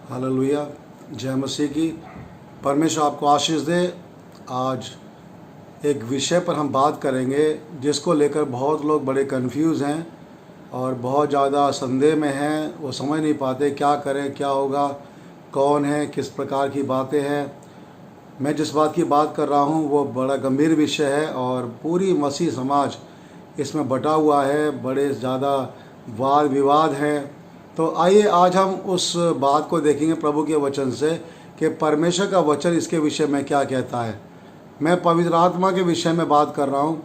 Hallelujah. जय मसीह की। परमेश्वर आपको आशीष दे। आज एक विषय पर हम बात करेंगे जिसको लेकर बहुत लोग बड़े कंफ्यूज हैं और बहुत ज़्यादा संदेह में हैं। वो समझ नहीं पाते क्या करें, क्या होगा, कौन है, किस प्रकार की बातें हैं। मैं जिस बात की बात कर रहा हूँ वो बड़ा गंभीर विषय है और पूरी मसीह समाज इसमें बटा हुआ है। बड़े ज़्यादा वाद विवाद हैं। तो आइए आज हम उस बात को देखेंगे प्रभु के वचन से कि परमेश्वर का वचन इसके विषय में क्या कहता है। मैं पवित्र आत्मा के विषय में बात कर रहा हूँ।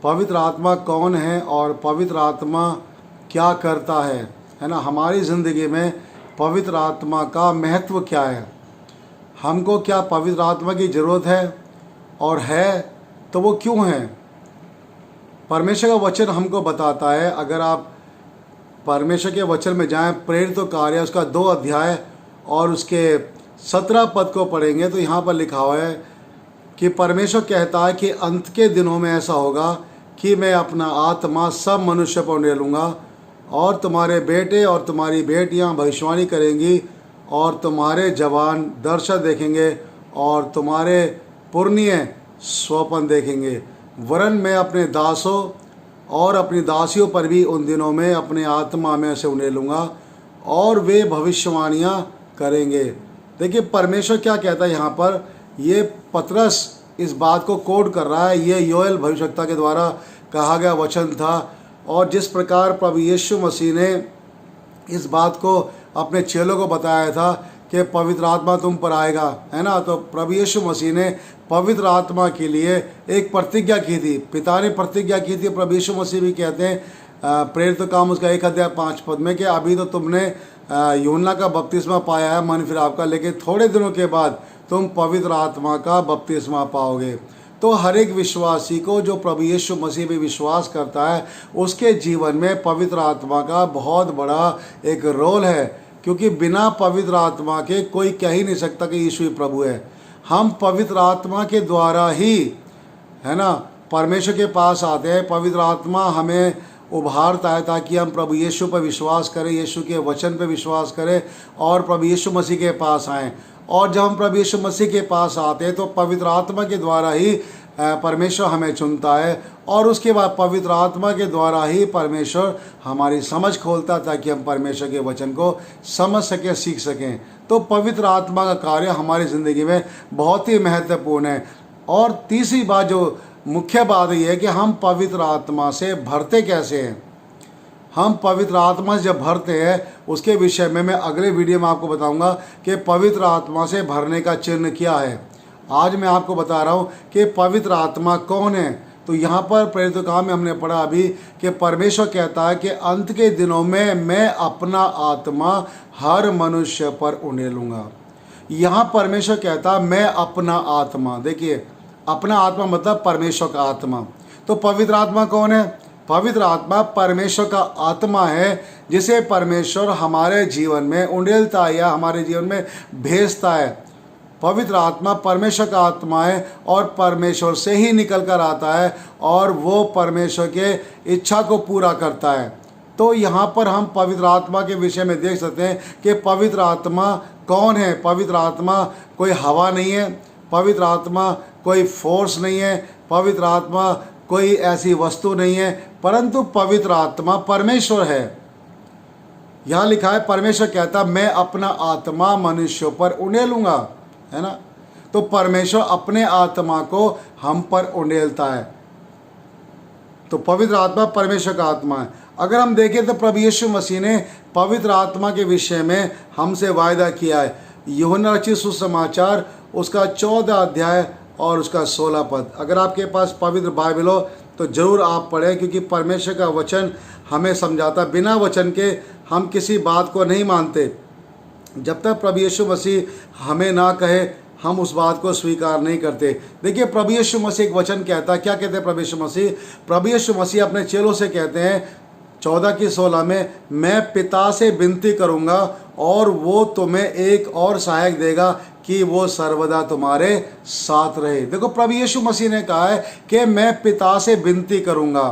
पवित्र आत्मा कौन है और पवित्र आत्मा क्या करता है ना। हमारी ज़िंदगी में पवित्र आत्मा का महत्व क्या है, हमको क्या पवित्र आत्मा की ज़रूरत है और है तो वो क्यों है। परमेश्वर का वचन हमको बताता है। अगर आप परमेश्वर के वचन में जाएं, प्रेरित कार्य उसका 2 अध्याय और उसके 17 पद को पढ़ेंगे तो यहाँ पर लिखा हुआ है कि परमेश्वर कहता है कि अंत के दिनों में ऐसा होगा कि मैं अपना आत्मा सब मनुष्य पर उंडेलूँगा और तुम्हारे बेटे और तुम्हारी बेटियाँ भविष्यवाणी करेंगी और तुम्हारे जवान दर्शन देखेंगे और तुम्हारे पुरनिये स्वप्न देखेंगे। वरन मैं अपने दासों और अपनी दासियों पर भी उन दिनों में अपने आत्मा में से उंडेलूँगा और वे भविष्यवाणियाँ करेंगे। देखिए परमेश्वर क्या कहता है यहाँ पर। ये पतरस इस बात को कोड कर रहा है। ये योएल भविष्यवक्ता के द्वारा कहा गया वचन था और जिस प्रकार प्रभु यीशु मसीह ने इस बात को अपने चेलों को बताया था कि पवित्र आत्मा तुम पर आएगा, है ना। तो प्रभु यीशु मसीह ने पवित्र आत्मा के लिए एक प्रतिज्ञा की थी। पिता ने प्रतिज्ञा की थी। प्रभु यीशु मसीह भी कहते हैं प्रेरित काम उसका 1 अध्याय 5 पद में कि अभी तो तुमने यूहन्ना का बपतिस्मा पाया है मन फिराव का, लेकिन थोड़े दिनों के बाद तुम पवित्र आत्मा का बपतिस्मा पाओगे। तो हर एक विश्वासी को जो प्रभु यीशु मसीह पे विश्वास करता है उसके जीवन में पवित्र आत्मा का बहुत बड़ा एक रोल है, क्योंकि बिना पवित्र आत्मा के कोई कह ही नहीं सकता कि यीशु ही प्रभु है। हम पवित्र आत्मा के द्वारा ही, है ना, परमेश्वर के पास आते हैं। पवित्र आत्मा हमें उभारता है ताकि हम प्रभु यीशु पर विश्वास करें, यीशु के वचन पर विश्वास करें और प्रभु यीशु मसीह के पास आएँ। और जब हम प्रभु यीशु मसीह के पास आते हैं तो पवित्र आत्मा के द्वारा ही परमेश्वर हमें चुनता है और उसके बाद पवित्र आत्मा के द्वारा ही परमेश्वर हमारी समझ खोलता है ताकि हम परमेश्वर के वचन को समझ सकें, सीख सकें। तो पवित्र आत्मा का कार्य हमारी ज़िंदगी में बहुत ही महत्वपूर्ण है। और तीसरी बात जो मुख्य बात ये है कि हम पवित्र आत्मा से भरते कैसे हैं। हम पवित्र आत्मा से जब भरते हैं उसके विषय में मैं अगले वीडियो में आपको बताऊंगा कि पवित्र आत्मा से भरने का चिन्ह क्या है। आज मैं आपको बता रहा हूं कि पवित्र आत्मा कौन है। तो यहाँ पर प्रेरित काम में हमने पढ़ा अभी कि परमेश्वर कहता है कि अंत के दिनों में मैं अपना आत्मा हर मनुष्य पर उंडेलूँगा। यहाँ परमेश्वर कहता है मैं अपना आत्मा। देखिए अपना आत्मा मतलब परमेश्वर का आत्मा। तो पवित्र आत्मा कौन है। पवित्र आत्मा परमेश्वर का आत्मा है जिसे परमेश्वर हमारे जीवन में उंडेलता है या हमारे जीवन में भेजता है। पवित्र आत्मा परमेश्वर का आत्मा है और परमेश्वर से ही निकल कर आता है और वो परमेश्वर के इच्छा को पूरा करता है। तो यहाँ पर हम पवित्र आत्मा के विषय में देख सकते हैं कि पवित्र आत्मा कौन है। पवित्र आत्मा कोई हवा नहीं है, पवित्र आत्मा कोई फोर्स नहीं है, पवित्र आत्मा कोई ऐसी वस्तु नहीं है, परंतु पवित्र आत्मा परमेश्वर है। यहाँ लिखा है परमेश्वर कहता मैं अपना आत्मा मनुष्यों पर उंडेलूँगा, है ना। तो परमेश्वर अपने आत्मा को हम पर उंडेलता है। तो पवित्र आत्मा परमेश्वर का आत्मा है। अगर हम देखें तो प्रभु यीशु मसीह ने पवित्र आत्मा के विषय में हमसे वायदा किया है। यूहन्ना रचित सुसमाचार उसका 14 अध्याय और उसका 16 पद। अगर आपके पास पवित्र बाइबल हो तो ज़रूर आप पढ़ें, क्योंकि परमेश्वर का वचन हमें समझाता। बिना वचन के हम किसी बात को नहीं मानते। जब तक प्रभु यीशु मसीह हमें ना कहे हम उस बात को स्वीकार नहीं करते। देखिए प्रभु यीशु मसीह एक वचन कहता है। क्या कहते हैं प्रभु यीशु मसीह। प्रभु यीशु मसीह अपने चेलों से कहते हैं 14:16 में मैं पिता से विनती करूँगा और वो तुम्हें एक और सहायक देगा कि वो सर्वदा तुम्हारे साथ रहे। देखो प्रभु यीशु मसीह ने कहा है कि मैं पिता से विनती करूँगा।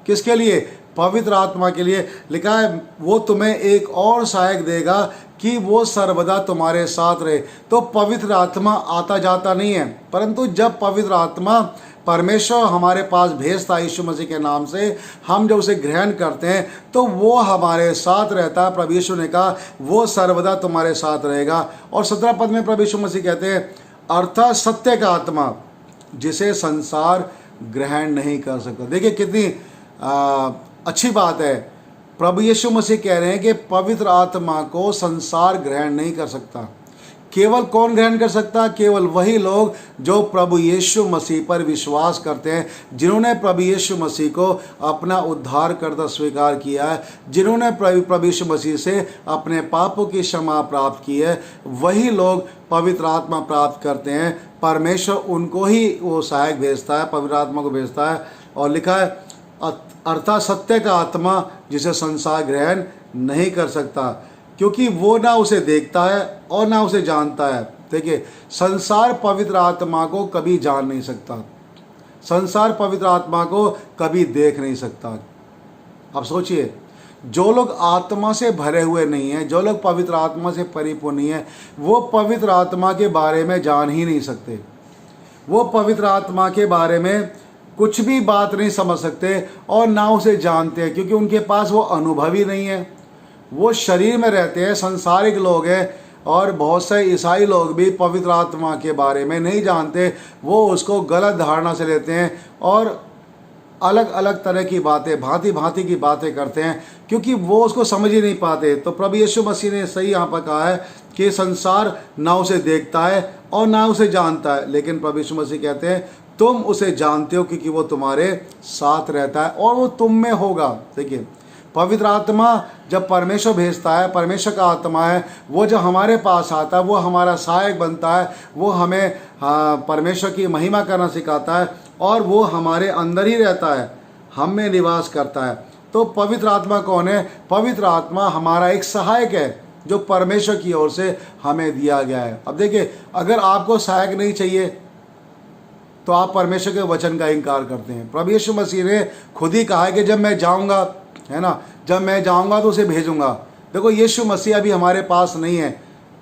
किसके लिए। पवित्र आत्मा के लिए लिखा है वो तुम्हें एक और सहायक देगा कि वो सर्वदा तुम्हारे साथ रहे। तो पवित्र आत्मा आता जाता नहीं है, परंतु जब पवित्र आत्मा परमेश्वर हमारे पास भेजता है यीशु मसीह के नाम से, हम जब उसे ग्रहण करते हैं तो वो हमारे साथ रहता है। प्रभु यीशु ने कहा वो सर्वदा तुम्हारे साथ रहेगा। और 17 पद में प्रभु यीशु मसीह कहते हैं अर्थात सत्य का आत्मा जिसे संसार ग्रहण नहीं कर सकता। देखिए कितनी अच्छी बात है। प्रभु यीशु मसीह कह रहे हैं कि पवित्र आत्मा को संसार ग्रहण नहीं कर सकता। केवल कौन ग्रहण कर सकता? केवल वही लोग जो प्रभु यीशु मसीह पर विश्वास करते हैं, जिन्होंने प्रभु यीशु मसीह को अपना उद्धारकर्ता स्वीकार किया है, जिन्होंने प्रभु यीशु मसीह से अपने पापों की क्षमा प्राप्त की है, वही लोग पवित्र आत्मा प्राप्त करते हैं। परमेश्वर उनको ही वो सहायक भेजता है, पवित्र आत्मा को भेजता है। और लिखा है अर्थात सत्य का आत्मा जिसे संसार ग्रहण नहीं कर सकता, क्योंकि वो ना उसे देखता है और ना उसे जानता है। देखिए संसार पवित्र आत्मा को कभी जान नहीं सकता, संसार पवित्र आत्मा को कभी देख नहीं सकता। अब सोचिए, जो लोग आत्मा से भरे हुए नहीं हैं, जो लोग पवित्र आत्मा से परिपूर्ण नहीं है, वो पवित्र आत्मा के बारे में जान ही नहीं सकते। वो पवित्र आत्मा के बारे में कुछ भी बात नहीं समझ सकते और ना उसे जानते हैं, क्योंकि उनके पास वो अनुभव ही नहीं है। वो शरीर में रहते हैं, संसारिक लोग हैं, और बहुत से ईसाई लोग भी पवित्र आत्मा के बारे में नहीं जानते। वो उसको गलत धारणा से लेते हैं और अलग अलग तरह की बातें, भांति भांति की बातें करते हैं, क्योंकि वो उसको समझ ही नहीं पाते। तो प्रभु यीशु मसीह ने सही यहाँ पर कहा है कि संसार ना उसे देखता है और ना उसे जानता है, लेकिन प्रभु यीशु मसीह कहते हैं तुम उसे जानते हो क्योंकि वो तुम्हारे साथ रहता है और वो तुम में होगा। देखिए पवित्र आत्मा जब परमेश्वर भेजता है, परमेश्वर का आत्मा है, वो जब हमारे पास आता है, वो हमारा सहायक बनता है, वो हमें परमेश्वर की महिमा करना सिखाता है और वो हमारे अंदर ही रहता है, हम में निवास करता है। तो पवित्र आत्मा कौन है? पवित्र आत्मा हमारा एक सहायक है जो परमेश्वर की ओर से हमें दिया गया है। अब देखिए, अगर आपको सहायक नहीं चाहिए तो आप परमेश्वर के वचन का इनकार करते हैं। प्रभु यीशु मसीह ने खुद ही कहा है कि जब मैं जाऊंगा, है ना, जब मैं जाऊंगा तो उसे भेजूंगा। देखो यीशु मसीह अभी हमारे पास नहीं है,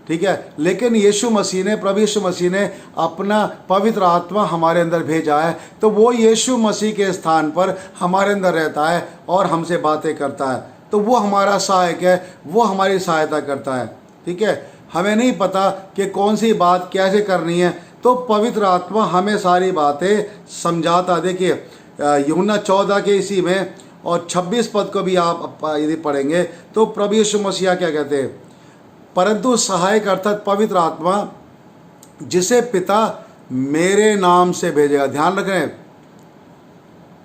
ठीक है, लेकिन यीशु मसीह ने, प्रभु यीशु मसीह ने अपना पवित्र आत्मा हमारे अंदर भेजा है। तो वो यीशु मसीह के स्थान पर हमारे अंदर रहता है और हमसे बातें करता है। तो वो हमारा सहायक है, वो हमारी सहायता करता है। ठीक है, हमें नहीं पता कि कौन सी बात कैसे करनी है, तो पवित्र आत्मा हमें सारी बातें समझाता। देखिए यूहन्ना 14 के इसी में और 26 पद को भी आप यदि पढ़ेंगे तो प्रभु यीशु मसीह क्या कहते हैं, परंतु सहायक अर्थात पवित्र आत्मा जिसे पिता मेरे नाम से भेजेगा। ध्यान रखें,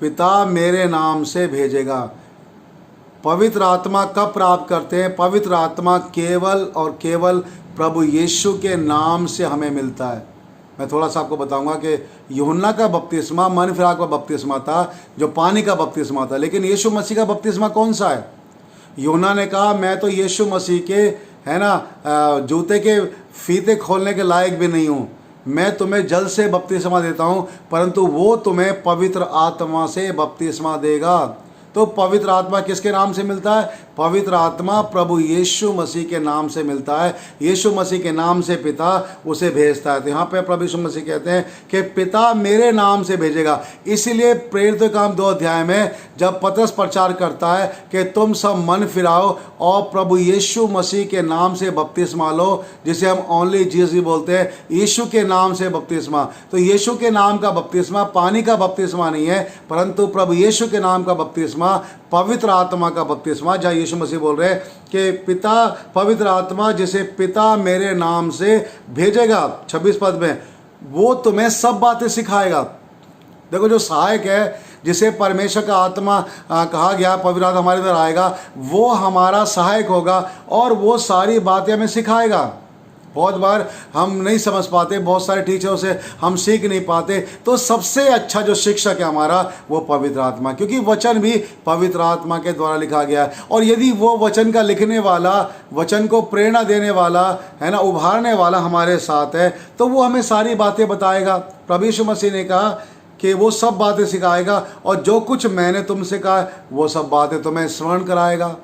पिता मेरे नाम से भेजेगा। पवित्र आत्मा कब प्राप्त करते हैं? पवित्र आत्मा केवल और केवल प्रभु यीशु के नाम से हमें मिलता है। मैं थोड़ा सा आपको बताऊंगा कि यूहन्ना का बपतिस्मा मन फिरा का बपतिस्मा था, जो पानी का बपतिस्मा था, लेकिन यीशु मसीह का बपतिस्मा कौन सा है? यूहन्ना ने कहा मैं तो यीशु मसीह के, है ना, जूते के फीते खोलने के लायक भी नहीं हूँ, मैं तुम्हें जल से बपतिस्मा देता हूँ, परंतु वो तुम्हें पवित्र आत्मा से बपतिस्मा देगा। तो पवित्र आत्मा किसके नाम से मिलता है? पवित्र आत्मा प्रभु यीशु मसीह के नाम से मिलता है। यीशु मसीह के नाम से पिता उसे भेजता है। तो यहाँ पे प्रभु यीशु मसीह कहते हैं कि पिता मेरे नाम से भेजेगा। इसीलिए प्रेरित काम 2 अध्याय में जब पतरस प्रचार करता है कि तुम सब मन फिराओ और प्रभु यीशु मसीह के नाम से बपतिस्मा लो, जिसे हम ओनली जीसस बोलते हैं, यीशु के नाम से बपतिस्मा। तो यीशु के नाम का बपतिस्मा पानी का बपतिस्मा नहीं है, परंतु प्रभु यीशु के नाम का बपतिस्मा पवित्र आत्मा का बपतिस्मा। जहाँ यीशु मसीह बोल रहे हैं कि पिता, पवित्र आत्मा जिसे पिता मेरे नाम से भेजेगा, 26 पद में, वो तुम्हें सब बातें सिखाएगा। देखो जो सहायक है, जिसे परमेश्वर का आत्मा कहा गया, पवित्र आत्मा हमारे अंदर आएगा, वो हमारा सहायक होगा और वो सारी बातें हमें सिखाएगा। बहुत बार हम नहीं समझ पाते, बहुत सारे टीचरों से हम सीख नहीं पाते, तो सबसे अच्छा जो शिक्षक है हमारा वो पवित्र आत्मा, क्योंकि वचन भी पवित्र आत्मा के द्वारा लिखा गया है। और यदि वो वचन का लिखने वाला, वचन को प्रेरणा देने वाला, है ना, उभारने वाला हमारे साथ है, तो वो हमें सारी बातें बताएगा। प्रभु यीशु मसीह ने कहा कि वो सब बातें सिखाएगा और जो कुछ मैंने तुमसे कहा वो सब बातें तुम्हें स्मरण कराएगा,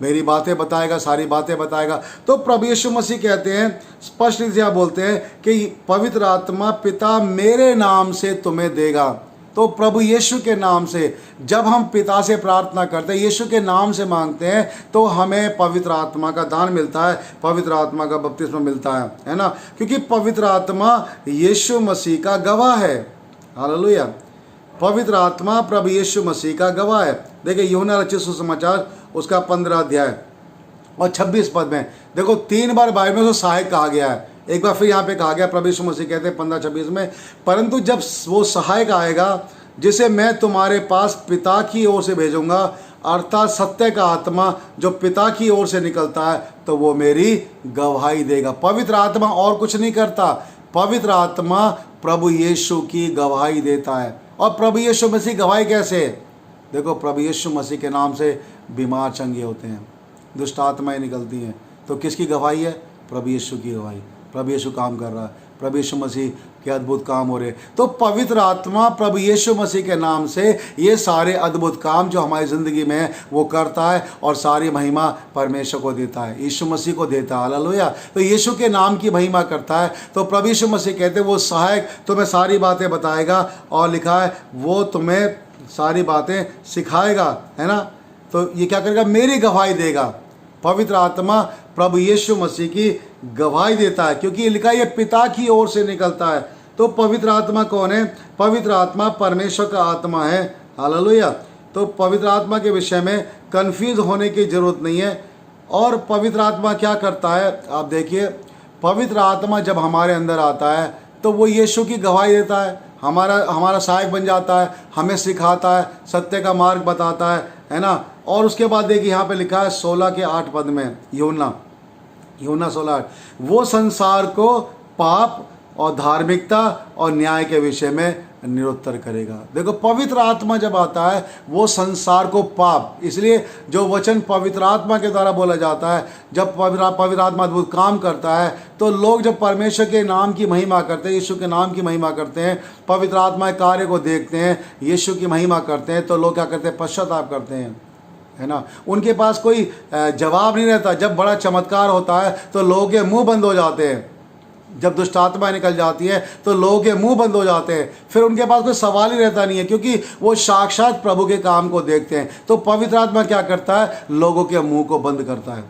मेरी बातें बताएगा, सारी बातें बताएगा। तो प्रभु यीशु मसीह कहते हैं, स्पष्ट रीति से आप बोलते हैं कि पवित्र आत्मा पिता मेरे नाम से तुम्हें देगा। तो प्रभु यीशु के नाम से जब हम पिता से प्रार्थना करते हैं, यीशु के नाम से मांगते हैं, तो हमें पवित्र आत्मा का दान मिलता है, पवित्र आत्मा का बपतिस्मा मिलता है ना, क्योंकि पवित्र आत्मा यीशु मसीह का गवाह है। हालेलुया। पवित्र आत्मा प्रभु यीशु मसीह का गवाह है। देखिए यूहन्ना रचित सुसमाचार उसका 15 अध्याय और 26 पद में देखो 3 बार बाइबल में उसको सहायक कहा गया है। एक बार फिर यहाँ पे कहा गया, प्रभु यीशु मसीह कहते हैं 15-26 में, परंतु जब वो सहायक आएगा जिसे मैं तुम्हारे पास पिता की ओर से भेजूंगा, अर्थात सत्य का आत्मा जो पिता की ओर से निकलता है, तो वो मेरी गवाही देगा। पवित्र आत्मा और कुछ नहीं करता, पवित्र आत्मा प्रभु यीशु की गवाही देता है। और प्रभु यीशु मसीह गवाही कैसे? देखो प्रभु यीशु मसीह के नाम से बीमार चंगे होते हैं, दुष्ट आत्माएं निकलती हैं, तो किसकी गवाही है? प्रभु यीशु की गवाही। प्रभु यीशु काम कर रहा है, प्रभु यीशु मसीह के अद्भुत काम हो रहे हैं। तो पवित्र आत्मा प्रभु यीशु मसीह के नाम से ये सारे अद्भुत काम जो हमारी ज़िंदगी में है वो करता है और सारी महिमा परमेश्वर को देता है, यीशु मसीह को देता है। हालेलुया। तो यीशु के नाम की महिमा करता है। तो प्रभु यीशु मसीह कहते हैं वो सहायक तुम्हें सारी बातें बताएगा, और लिखा है वो तुम्हें सारी बातें सिखाएगा, है ना। तो ये क्या करेगा? मेरी गवाही देगा। पवित्र आत्मा प्रभु यीशु मसीह की गवाही देता है, क्योंकि लिखा है ये पिता की ओर से निकलता है। तो पवित्र आत्मा कौन है? पवित्र आत्मा परमेश्वर का आत्मा है। हालेलुया। तो पवित्र आत्मा के विषय में कंफ्यूज होने की जरूरत नहीं है। और पवित्र आत्मा क्या करता है? आप देखिए, पवित्र आत्मा जब हमारे अंदर आता है तो वो यीशु की गवाही देता है, हमारा सहायक बन जाता है, हमें सिखाता है, सत्य का मार्ग बताता है ना। और उसके बाद देखिए यहाँ पे लिखा है 16 के 8 पद में, यूहन्ना 16:8, वो संसार को पाप और धार्मिकता और न्याय के विषय में निरुत्तर करेगा। देखो पवित्र आत्मा जब आता है वो संसार को पाप, इसलिए जो वचन पवित्र आत्मा के द्वारा बोला जाता है, जब पवित्र आत्मा अद्भुत काम करता है तो लोग जब परमेश्वर के नाम की महिमा करते हैं, यीशु के नाम की महिमा करते हैं, पवित्र आत्मा के कार्य को देखते हैं, यीशु की महिमा करते हैं, तो लोग क्या करते हैं? पश्चाताप करते हैं, है ना। उनके पास कोई जवाब नहीं रहता। जब बड़ा चमत्कार होता है तो लोगों के मुंह बंद हो जाते हैं, जब दुष्ट आत्मा निकल जाती है तो लोगों के मुंह बंद हो जाते हैं, फिर उनके पास कोई सवाल ही रहता नहीं है, क्योंकि वो साक्षात प्रभु के काम को देखते हैं। तो पवित्र आत्मा क्या करता है? लोगों के मुंह को बंद करता है,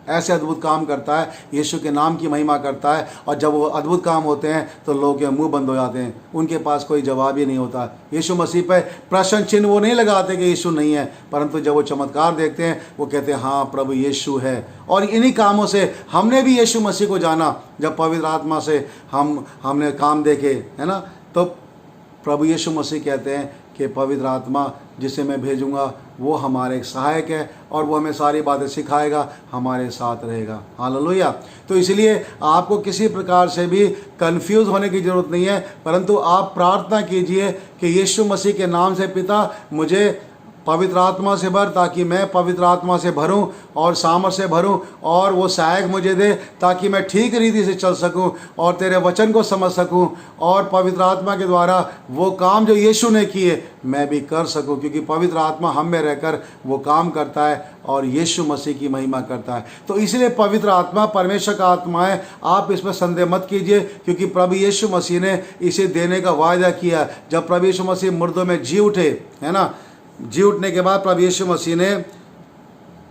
ऐसे अद्भुत काम करता है, यीशु के नाम की महिमा करता है। और जब वो अद्भुत काम होते हैं तो लोगों के मुंह बंद हो जाते हैं, उनके पास कोई जवाब ही नहीं होता। यीशु मसीह पर प्रश्न चिन्ह वो नहीं लगाते कि यीशु नहीं है, परंतु जब वो चमत्कार देखते हैं वो कहते हैं हाँ प्रभु यीशु है। और इन्हीं कामों से हमने भी यीशु मसीह को जाना, जब पवित्र आत्मा से हमने काम देखे, है ना। तो प्रभु यीशु मसीह कहते हैं कि पवित्र आत्मा जिसे मैं भेजूंगा वो हमारे एक सहायक है, और वो हमें सारी बातें सिखाएगा, हमारे साथ रहेगा। हालेलुया। तो इसलिए आपको किसी प्रकार से भी कंफ्यूज होने की ज़रूरत नहीं है, परंतु आप प्रार्थना कीजिए कि यीशु मसीह के नाम से पिता मुझे पवित्र आत्मा से भर, ताकि मैं पवित्र आत्मा से भरूं और सामर्थ्य से भरूं, और वो सहायक मुझे दे ताकि मैं ठीक रीति से चल सकूं और तेरे वचन को समझ सकूं, और पवित्र आत्मा के द्वारा वो काम जो यीशु ने किए मैं भी कर सकूं, क्योंकि पवित्र आत्मा हम में रहकर वो काम करता है और यीशु मसीह की महिमा करता है। तो इसलिए पवित्र आत्मा परमेश्वर का आत्मा है, आप इस पर संदेह मत कीजिए, क्योंकि प्रभु यीशु मसीह ने इसे देने का वायदा किया। जब प्रभु यीशु मसीह मुर्दों में जी उठे, है ना, जी उठने के बाद प्रभु यीशु मसीह ने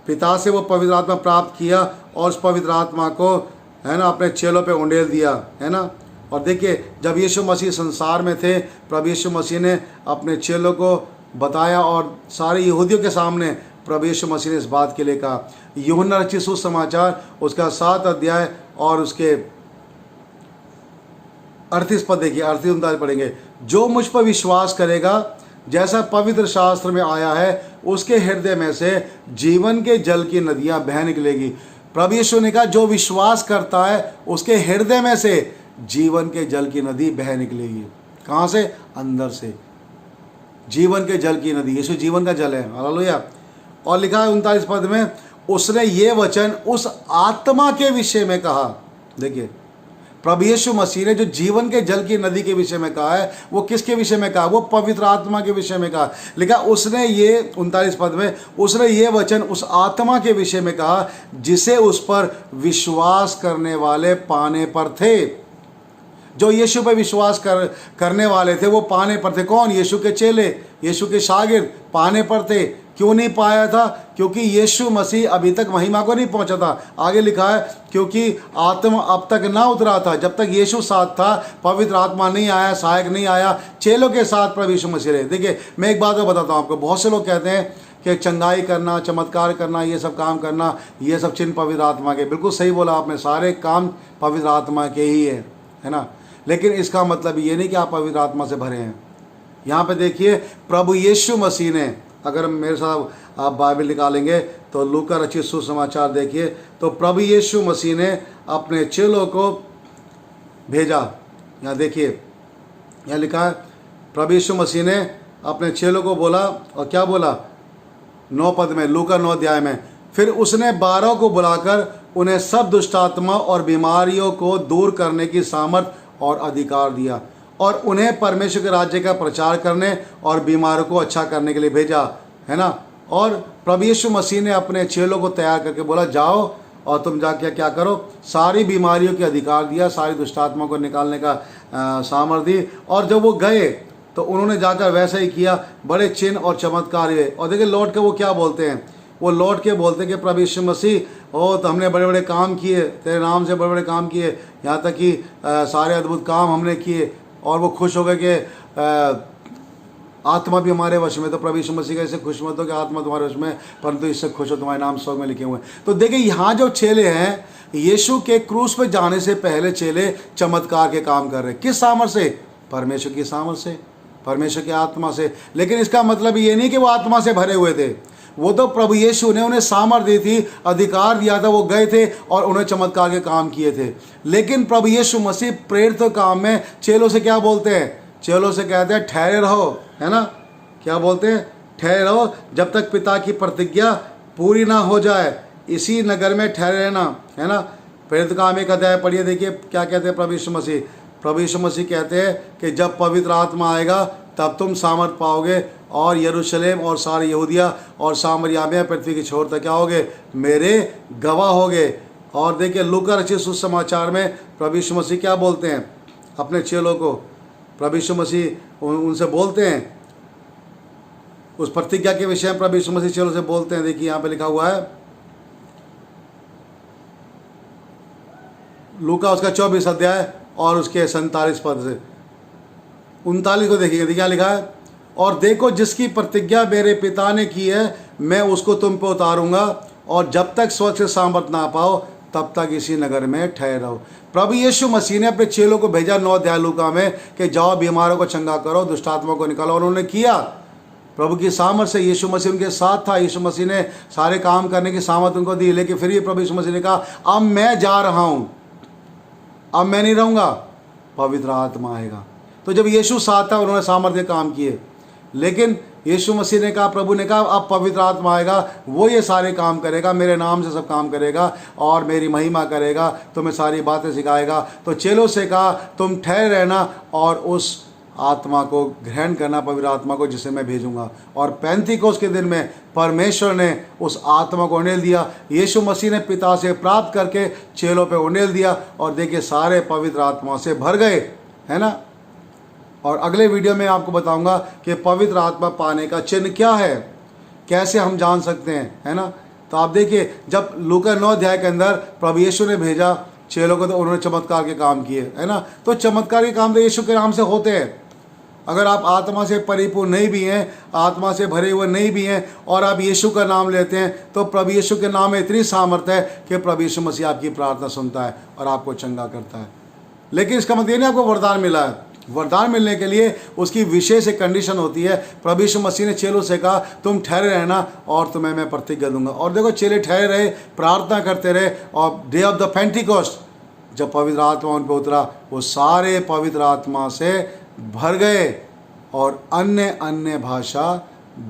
पिता से वो पवित्र आत्मा प्राप्त किया, और उस पवित्र आत्मा को, है ना, अपने चेलों पे उंडेल दिया, है ना। और देखिए जब यीशु मसीह संसार में थे, प्रभु यीशु मसीह ने अपने चेलों को बताया, और सारे यहूदियों के सामने प्रभु यीशु मसीह ने इस बात के लिए कहा। यूहन्ना रचित सुसमाचार उसका 7 अध्याय और उसके 38 पद देखिए, 38-39 पढ़ेंगे। जो मुझ पर विश्वास करेगा, जैसा पवित्र शास्त्र में आया है, उसके हृदय में से जीवन के जल की नदियां बह निकलेगी। प्रभु यीशु ने कहा जो विश्वास करता है उसके हृदय में से जीवन के जल की नदी बह निकलेगी। कहाँ से? अंदर से। जीवन के जल की नदी, यीशु जीवन का जल है। हालेलुया। और लिखा है 39 पद में, उसने ये वचन उस आत्मा के विषय में कहा। देखिए प्रभु यीशु मसीह ने जो जीवन के जल की नदी के विषय में कहा है, वो किसके विषय में कहा? वो पवित्र आत्मा के विषय में कहा। लिखा उसने ये 39 पद में, उसने ये वचन उस आत्मा के विषय में कहा जिसे उस पर विश्वास करने वाले पाने पर थे। जो यीशु पर विश्वास करने वाले थे वो पाने पर थे। कौन? यीशु के चेले, यीशु के शागिर्द पाने पर थे। क्यों नहीं पाया था? क्योंकि यीशु मसीह अभी तक महिमा को नहीं पहुंचा था। आगे लिखा है क्योंकि आत्मा अब तक ना उतरा था। जब तक यीशु साथ था, पवित्र आत्मा नहीं आया, सहायक नहीं आया, चेलों के साथ प्रभु यीशु मसीह रहे। देखिए मैं एक बात और बताता हूँ आपको। बहुत से लोग कहते हैं कि चंगाई करना, चमत्कार करना, ये सब काम करना, ये सब चिन्ह पवित्र आत्मा के। बिल्कुल सही बोला आपने, सारे काम पवित्र आत्मा के ही है ना। लेकिन इसका मतलब ये नहीं कि आप पवित्र आत्मा से भरे हैं। यहाँ पे देखिए प्रभु यीशु मसीह ने, अगर मेरे साथ आप बाइबल निकालेंगे तो लूका रचित सुसमाचार देखिए, तो प्रभु यीशु मसीह ने अपने चेलों को भेजा। यहाँ देखिए, यहाँ लिखा है प्रभु यीशु मसीह ने अपने चेलों को बोला, और क्या बोला? 9 पद में, लूका 9 अध्याय में, फिर उसने 12 को बुलाकर उन्हें सब दुष्टात्मा और बीमारियों को दूर करने की सामर्थ और अधिकार दिया और उन्हें परमेश्वर के राज्य का प्रचार करने और बीमारों को अच्छा करने के लिए भेजा, है ना। और प्रभु यीशु मसीह ने अपने चेलों को तैयार करके बोला, जाओ और तुम जाके क्या करो? सारी बीमारियों के अधिकार दिया, सारी दुष्टात्मा को निकालने का सामर्थ दी। और जब वो गए तो उन्होंने जाकर वैसा ही किया, बड़े चिन्ह और चमत्कार हुए। और देखिए लौट के वो क्या बोलते हैं? वो लौट के बोलते हैं कि प्रभु यीशु मसीह, ओ तो हमने बड़े बड़े काम किए, तेरे नाम से बड़े बड़े काम किए, यहाँ तक कि सारे अद्भुत काम हमने किए। और वो खुश हो गए कि आत्मा भी हमारे वश में। तो प्रभु यीशु मसीह का इससे खुश मत हो कि आत्मा तुम्हारे वश में, परंतु इससे खुश हो तुम्हारे नाम स्वर्ग में लिखे हुए हैं। तो देखिए यहाँ जो चेले हैं, यीशु के क्रूस पे जाने से पहले चेले चमत्कार के काम कर रहे। किस सामर्थ से? परमेश्वर की सामर्थ से, परमेश्वर की आत्मा से। लेकिन इसका मतलब ये नहीं कि वो आत्मा से भरे हुए थे। वो तो प्रभु यीशु ने उन्हें सामर्थ दी थी, अधिकार दिया था, वो गए थे और उन्हें चमत्कार के काम किए थे। लेकिन प्रभु यीशु मसीह प्रेरित काम में चेलों से क्या बोलते हैं? चेलों से कहते हैं ठहरे रहो, है ना। क्या बोलते हैं? ठहरे रहो जब तक पिता की प्रतिज्ञा पूरी ना हो जाए, इसी नगर में ठहरे रहना, है ना। प्रेरित काम 1 अध्याय पढ़िए, देखिए क्या कहते हैं प्रभु यीशु मसीह। प्रभु यीशु मसीह कहते हैं कि जब पवित्र आत्मा आएगा तब तुम सामर्थ पाओगे और यरूशलेम और सारे यहूदिया और सामरिया में पृथ्वी की छोर तक क्या होगे? मेरे गवाह होगे। और देखिए लूका रचित सुसमाचार में प्रभु यीशु मसीह क्या बोलते हैं अपने चेलों को? प्रभु यीशु मसीह उनसे बोलते हैं, उस प्रतिज्ञा के विषय में प्रभु यीशु मसीह चेलों से बोलते हैं। देखिए यहाँ पे लिखा हुआ है, लूका उसका 24 अध्याय और उसके 47 पद से 39 को देखिएगा। क्या लिखा है? और देखो जिसकी प्रतिज्ञा मेरे पिता ने की है, मैं उसको तुम पे उतारूंगा, और जब तक स्वर्ग से सामर्थ ना पाओ तब तक इसी नगर में ठहरे रहो। प्रभु यीशु मसीह ने अपने चेलों को भेजा 9 अध्याय लूका में कि जाओ बीमारों को चंगा करो, दुष्टात्मा को निकालो, और उन्होंने किया। प्रभु की सामर्थ से यीशु मसीह उनके साथ था। यीशु मसीह ने सारे काम करने की सामर्थ उनको दी। लेकिन फिर ये प्रभु यीशु मसीह ने कहा, अब मैं जा रहा हूँ, अब मैं नहीं रहूँगा, पवित्र आत्मा आएगा। तो जब यीशु साथ था उन्होंने सामर्थ्य काम किए। लेकिन यीशु मसीह ने कहा, प्रभु ने कहा, अब पवित्र आत्मा आएगा, वो ये सारे काम करेगा, मेरे नाम से सब काम करेगा और मेरी महिमा करेगा, तुम्हें सारी बातें सिखाएगा। तो चेलों से कहा तुम ठहरे रहना और उस आत्मा को ग्रहण करना, पवित्र आत्मा को, जिसे मैं भेजूंगा। और पेंतीकोस के दिन में परमेश्वर ने उस आत्मा को उंडेल दिया। यीशु मसीह ने पिता से प्राप्त करके चेलों पे उंडेल दिया, और देखिए सारे पवित्र आत्मा से भर गए, है ना। और अगले वीडियो में आपको बताऊंगा कि पवित्र आत्मा पाने का चिन्ह क्या है, कैसे हम जान सकते हैं, है ना। तो आप देखिए जब लूका 9 अध्याय के अंदर प्रभु यीशु ने भेजा चेलों को, तो उन्होंने चमत्कार के काम किए, है ना। तो चमत्कार के काम तो यीशु के नाम से होते हैं। अगर आप आत्मा से परिपूर्ण नहीं भी हैं, आत्मा से भरे हुए नहीं भी हैं, और आप यीशु का नाम लेते हैं, तो प्रभु यीशु के नाम में इतनी सामर्थ है कि प्रभु यीशु मसीह आपकी प्रार्थना सुनता है और आपको चंगा करता है। लेकिन इसका मतलब ये नहीं आपको वरदान मिला है। वरदान मिलने के लिए उसकी विशेष एक कंडीशन होती है। प्रभु यीशु मसीह ने चेलों से कहा तुम ठहरे रहना और तुम्हें मैं प्रतिज्ञा दूंगा। और देखो चेले ठहरे रहे, प्रार्थना करते रहे, और डे ऑफ द पेंटिकोस्ट जब पवित्र आत्मा उन पर उतरा, वो सारे पवित्र आत्मा से भर गए और अन्य अन्य भाषा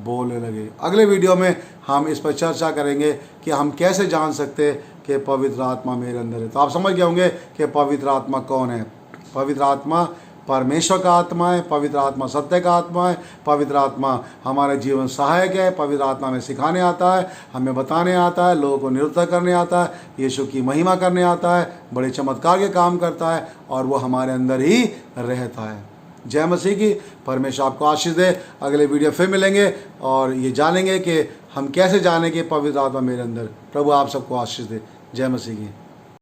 बोलने लगे। अगले वीडियो में हम इस पर चर्चा करेंगे कि हम कैसे जान सकते हैं कि पवित्र आत्मा मेरे अंदर है। तो आप समझ गए होंगे कि पवित्र आत्मा कौन है। पवित्र आत्मा परमेश्वर का आत्मा है, पवित्र आत्मा सत्य का आत्मा है, पवित्र आत्मा हमारे जीवन सहायक है, पवित्र आत्मा हमें सिखाने आता है, हमें बताने आता है, लोगों को निरुत्तर करने आता है, यीशु की महिमा करने आता है, बड़े चमत्कार के काम करता है और वो हमारे अंदर ही रहता है। जय मसीह की। परमेश्वर आपको आशीष दे। अगले वीडियो फिर मिलेंगे और ये जानेंगे कि हम कैसे जानें कि पवित्र आत्मा मेरे अंदर। प्रभु आप सबको आशीष दे। जय मसीह की।